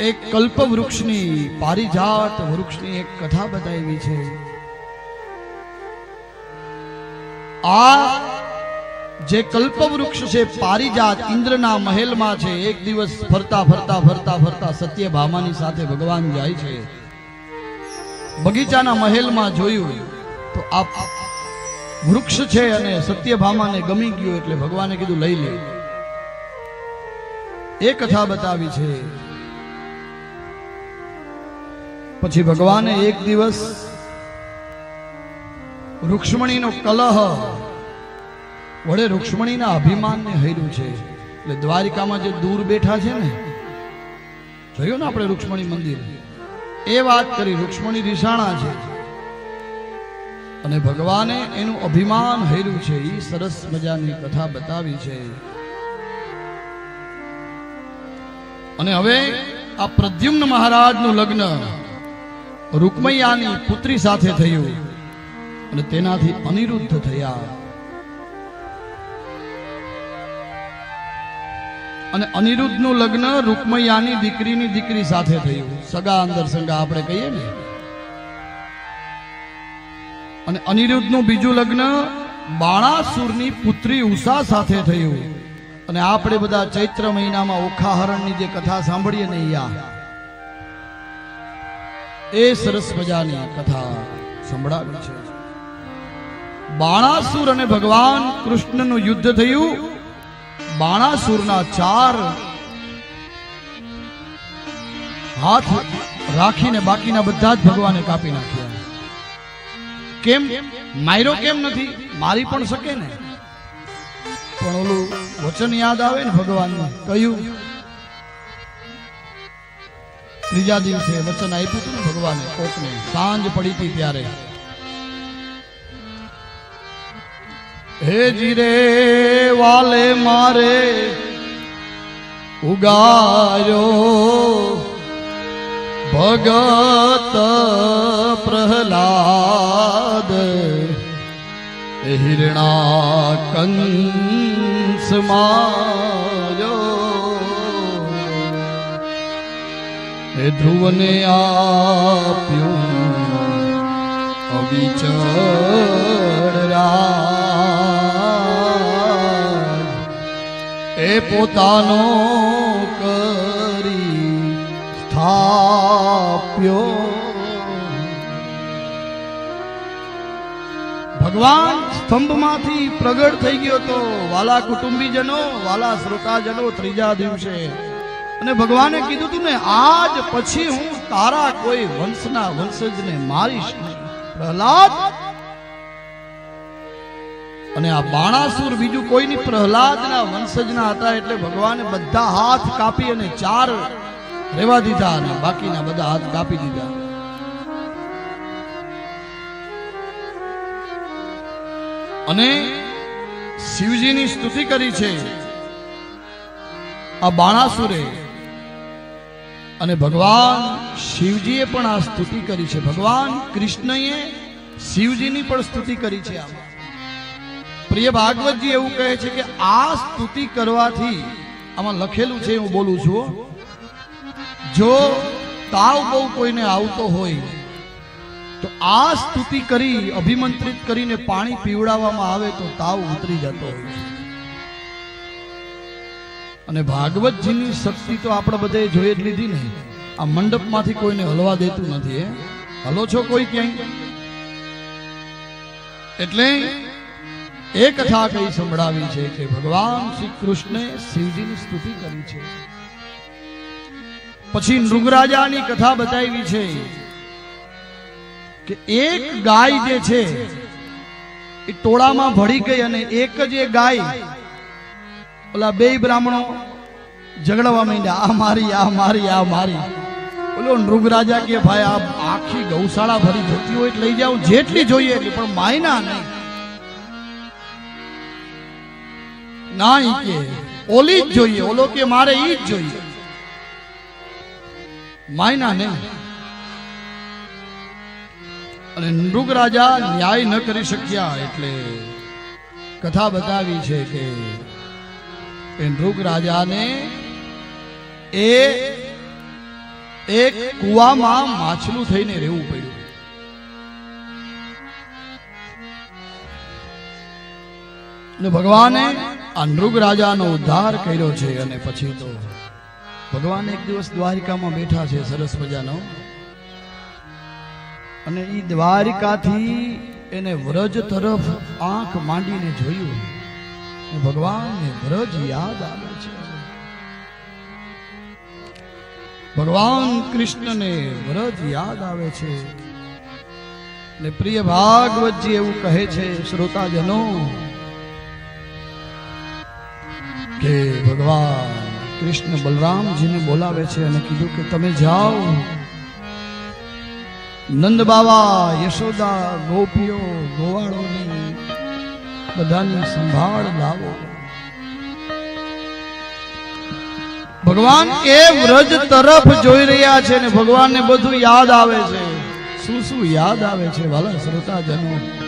એક કલ્પ વૃક્ષની પારિજાત વૃક્ષની એક કથા બતાવી છે। આ જે કલ્પ વૃક્ષ છે પારિજાત ઇન્દ્રના મહેલમાં છે। એક દિવસ ફરતા ફરતા ફરતા ફરતા સત્યભામાની સાથે ભગવાન જાય છે। બગીચાના મહેલમાં જોયું તો આ વૃક્ષ છે અને સત્યભામાને ગમી ગયું એટલે ભગવાને કીધું લઈ લે। એ કથા બતાવી છે। પછી ભગવાને એક દિવસ રૂક્ષ્મણીનો કલહ વડે રૂક્ષ્મણીના અભિમાનને હર્યું છે। એટલે દ્વારિકામાં જે દૂર બેઠા છે ને, જોયું ને આપણે રૂક્ષ્મણી મંદિર, એ વાત કરી। રૂક્ષ્મણી રીસાણા છે અને ભગવાને એનું અભિમાન હર્યું છે। એ સરસ મજાની કથા બતાવી છે। અને હવે આ પ્રદ્યુમ્ન મહારાજનું લગ્ન રૂકમૈયાની પુત્રી સાથે થયું અને તેનાથી અનિરુદ્ધ થયા। અને અનિરુદ્ધનું લગ્ન રૂકમૈયાની દીકરીની દીકરી સાથે થયું। સગા અંદર સંગા આપણે કહીએ ને। અને અનિરુદ્ધનું બીજું લગ્ન બાણાસુરની પુત્રી ઉષા સાથે થયું। અને આપણે બધા ચૈત્ર મહિનામાં ઓખાહરણની જે કથા સાંભળીએ ને, એ સરસ મજાની કથા સંભળાવી છે। બાણાસુર અને ભગવાન કૃષ્ણનું યુદ્ધ થયું। બાણાસુરના 4 હાથ રાખીને બાકીના બધા જ ભગવાને કાપી નાખ્યા। કેમ માર્યો કેમ નથી? મારી પણ શકે ને, પણ ઓલું વચન યાદ આવે ને ભગવાનનું। કયું? ત્રીજા દિવસે વચન આપ્યું હતું ને ભગવાને કોકને, સાંજ પડી હતી ત્યારે, હે જીરે વાલે મારે ઉગાર્યો ભગત પ્રહલાદ, હિરણા કંસ માર્યો, હે ધ્રુવને આપ્યું અવિચળ રાજ, એ પોતાનો કરી સ્થાપ્યો। ભગવાન સ્તંભમાંથી પ્રગટ થઈ ગયો તો વાલા કુટુંબીજનો, વાલા શ્રોતાજનો, ત્રીજા દિવસે। અને ભગવાને કીધું તું ને, આજ પછી હું તારા કોઈ વંશના વંશજને મારીશ નહીં, પ્રહલાદ। અને આ બાણાસુર બીજું કોઈની પ્રહલાદના વંશજના હતા, એટલે ભગવાને બધા હાથ કાપી અને 4 રહેવા દીધા અને બાકીના બધા હાથ કાપી દીધા। અને શિવજીની સ્તુતિ કરી છે આ બાણાસુરે, અને ભગવાન શિવજીએ પણ આ સ્તુતિ કરી છે। ભગવાન કૃષ્ણએ શિવજીની પણ સ્તુતિ કરી છે। આમાં પ્રિય ભાગવતજી એવું કહે છે કે આ સ્તુતિ કરવાથી, આમાં લખેલું છે, હું બોલું છું, જો તાવ બહુ કોઈને આવતો હોય તો આ સ્તુતિ કરી, અભિમંત્રિત કરીને પાણી પીવડાવવામાં આવે તો તાવ ઉતરી જતો હોય છે। અને ભાગવતજીની શક્તિ તો આપણે બધાએ જોઈ જ લીધી ને। આ મંડપમાંથી કોઈને હલવા દેતું નથી। હલો છો કોઈ ક્યાંય? એટલે એ કથા કઈ સંભળાવી છે કે ભગવાન શ્રી કૃષ્ણે શિવજીની સ્તુતિ કરી છે। પછી નૃગરાજાની કથા બતાવી છે કે એક ગાય જે છે એ ટોળામાં ભળી ગઈ, અને એક જ એ ગાય, ઓલા 2 બ્રાહ્મણો ઝઘડવા માંડ્યા, આ મારી, આ મારી, આ મારી। ઓલો નૃગરાજા કે ભાઈ આ આખી ગૌશાળા ભરી જતી હોય લઈ જાઉં, જેટલી જોઈએ એટલી, પણ માયના નહીં। ના, ઈ કે ઓલી જ જોઈએ, ઓલો કે મારે ઈ જ જોઈએ, માયના નહીં। અને નૃગરાજા ન્યાય ન કરી શક્યા, એટલે કથા બતાવી છે કે નૃગરાજાને એ એક કુવામાં માછલું થઈને રહેવું પડ્યું. ને ભગવાને આ નૃગ રાજાનો ઉદ્ધાર કર્યો છે. અને પછી તો ભગવાન એક દિવસ દ્વારિકામાં બેઠા છે સરસ મજાનો, અને ઈ દ્વારિકાથી એને વ્રજ તરફ આંખ માંડીને જોયું. ભગવાનને વ્રજ યાદ આવે છે. ભગવાન કૃષ્ણને વ્રજ યાદ આવે છે. ને પ્રિય ભાગવતજી એવું કહે છે શ્રોતાજનો કે ભગવાન કૃષ્ણ બલરામજીને બોલાવે છે અને કીધું કે તમે જાઓ, નંદ બાવા, યશોદા, ગોપીઓ, ગોવાળોની બધાની સંભાળ લાવો. ભગવાન એ વ્રજ તરફ જોઈ રહ્યા છે ને ભગવાનને બધું યાદ આવે છે. શું શું યાદ આવે છે વાલા શ્રોતાજનો?